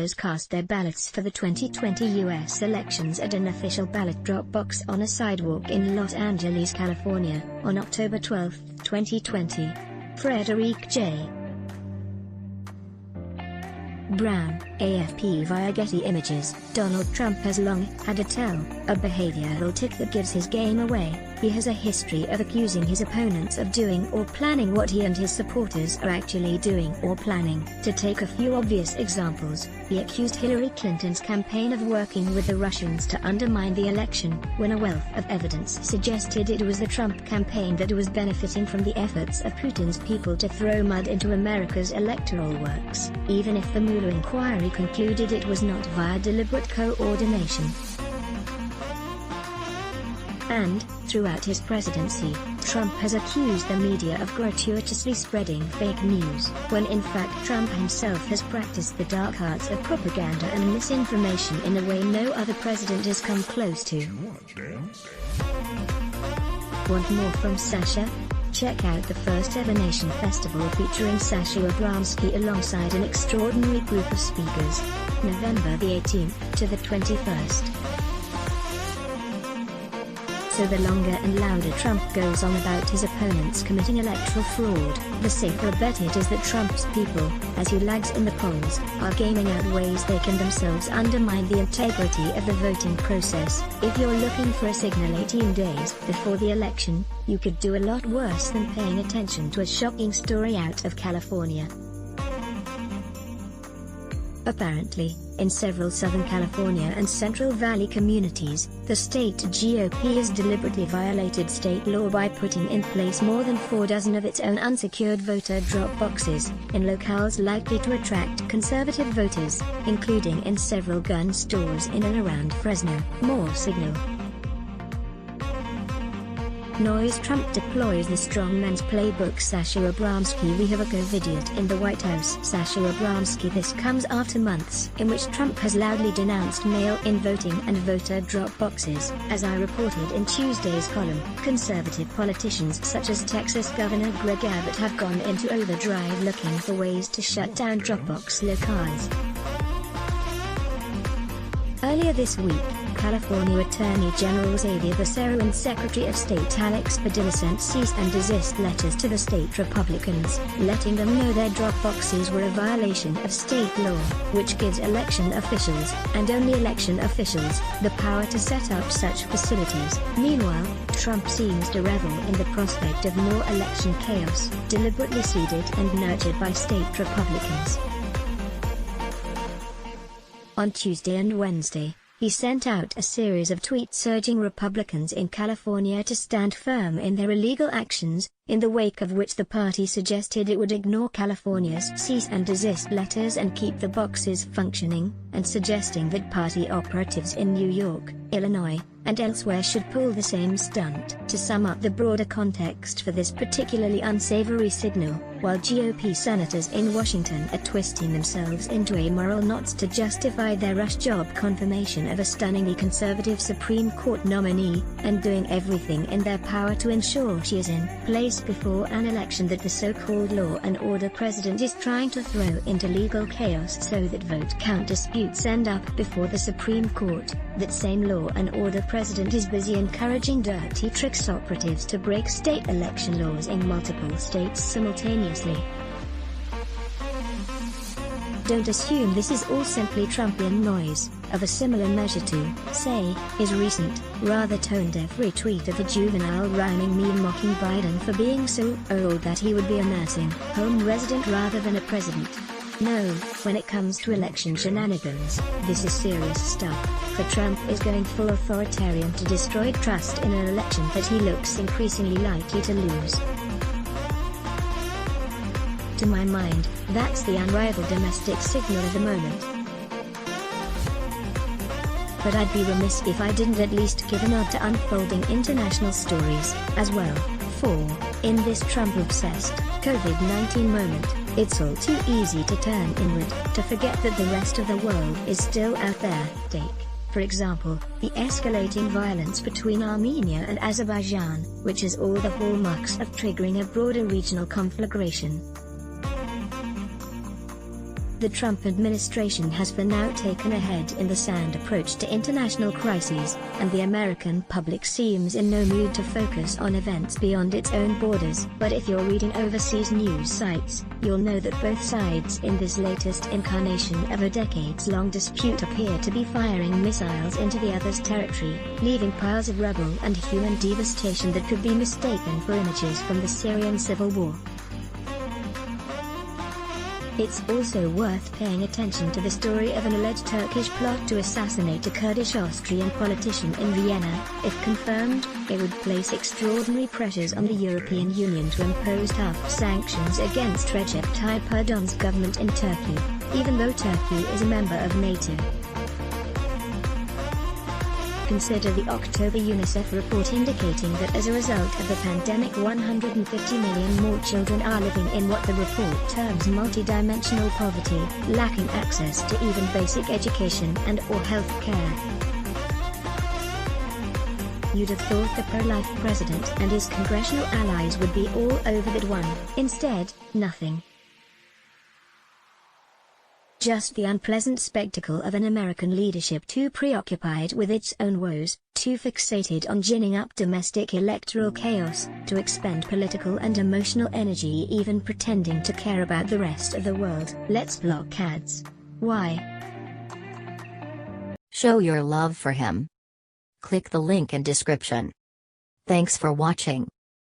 voters cast their ballots for the 2020 U.S. elections at an official ballot drop box on a sidewalk in Los Angeles, California, on October 12, 2020. Frederick J. Brown, AFP via Getty Images. Donald Trump has long had a behavioral tic that gives his game away. He has a history of accusing his opponents of doing or planning what he and his supporters are actually doing or planning. To take a few obvious examples, he accused Hillary Clinton's campaign of working with the Russians to undermine the election, when a wealth of evidence suggested it was the Trump campaign that was benefiting from the efforts of Putin's people to throw mud into America's electoral works, even if the Mueller inquiry concluded it was not via deliberate coordination. And, throughout his presidency, Trump has accused the media of gratuitously spreading fake news, when in fact Trump himself has practiced the dark arts of propaganda and misinformation in a way no other president has come close to. Want more from Sasha? Check out the first ever Nation Festival featuring Sasha Abramsky alongside an extraordinary group of speakers, November the 18th to the 21st. So the longer and louder Trump goes on about his opponents committing electoral fraud, the safer bet it is that Trump's people, as he lags in the polls, are gaming out ways they can themselves undermine the integrity of the voting process. If you're looking for a signal 18 days before the election, you could do a lot worse than paying attention to a shocking story out of California. Apparently, in several Southern California and Central Valley communities, the state GOP has deliberately violated state law by putting in place more than 4 dozen of its own unsecured voter drop boxes, in locales likely to attract conservative voters, including in several gun stores in and around Fresno. More signal. Noise. Trump deploys the strongman's playbook. Sasha Abramsky. We have a COVID in the White House. Sasha Abramsky. This comes after months in which Trump has loudly denounced mail-in voting and voter drop boxes. As I reported in Tuesday's column, conservative politicians such as Texas Governor Greg Abbott have gone into overdrive looking for ways to shut down Dropbox locales. Earlier this week, California Attorney General Xavier Becerra and Secretary of State Alex Padilla sent cease and desist letters to the state Republicans, letting them know their drop boxes were a violation of state law, which gives election officials, and only election officials, the power to set up such facilities. Meanwhile, Trump seems to revel in the prospect of more election chaos, deliberately seeded and nurtured by state Republicans. On Tuesday and Wednesday, he sent out a series of tweets urging Republicans in California to stand firm in their illegal actions, in the wake of which the party suggested it would ignore California's cease and desist letters and keep the boxes functioning, and suggesting that party operatives in New York, Illinois, and elsewhere should pull the same stunt. To sum up the broader context for this particularly unsavory signal, while GOP senators in Washington are twisting themselves into a moral knots to justify their rush job confirmation of a stunningly conservative Supreme Court nominee, and doing everything in their power to ensure she is in place before an election that the so-called law and order president is trying to throw into legal chaos so that vote count disputes end up before the Supreme Court, that same law and order president is busy encouraging dirty tricks operatives to break state election laws in multiple states simultaneously. Don't assume this is all simply Trumpian noise. Of a similar measure to, say, his recent, rather tone-deaf retweet of a juvenile rhyming meme mocking Biden for being so old that he would be a nursing home resident rather than a president. No, when it comes to election shenanigans, this is serious stuff, for Trump is going full authoritarian to destroy trust in an election that he looks increasingly likely to lose. To my mind, that's the unrivaled domestic signal of the moment. But I'd be remiss if I didn't at least give a nod to unfolding international stories, as well, for, in this Trump-obsessed, COVID-19 moment, it's all too easy to turn inward, to forget that the rest of the world is still out there. Take, for example, the escalating violence between Armenia and Azerbaijan, which has all the hallmarks of triggering a broader regional conflagration. The Trump administration has for now taken a head-in-the-sand approach to international crises, and the American public seems in no mood to focus on events beyond its own borders. But if you're reading overseas news sites, you'll know that both sides in this latest incarnation of a decades-long dispute appear to be firing missiles into the other's territory, leaving piles of rubble and human devastation that could be mistaken for images from the Syrian civil war. It's also worth paying attention to the story of an alleged Turkish plot to assassinate a Kurdish Austrian politician in Vienna. If confirmed, it would place extraordinary pressures on the European Union to impose tough sanctions against Recep Tayyip Erdogan's government in Turkey, even though Turkey is a member of NATO. Consider the October UNICEF report indicating that as a result of the pandemic 150 million more children are living in what the report terms multidimensional poverty, lacking access to even basic education and/or health care. You'd have thought the pro-life president and his congressional allies would be all over that one. Instead, nothing. Just the unpleasant spectacle of an American leadership too preoccupied with its own woes, too fixated on ginning up domestic electoral chaos, to expend political and emotional energy even pretending to care about the rest of the world. Let's block ads. Why? Show your love for him. Click the link in description. Thanks for watching.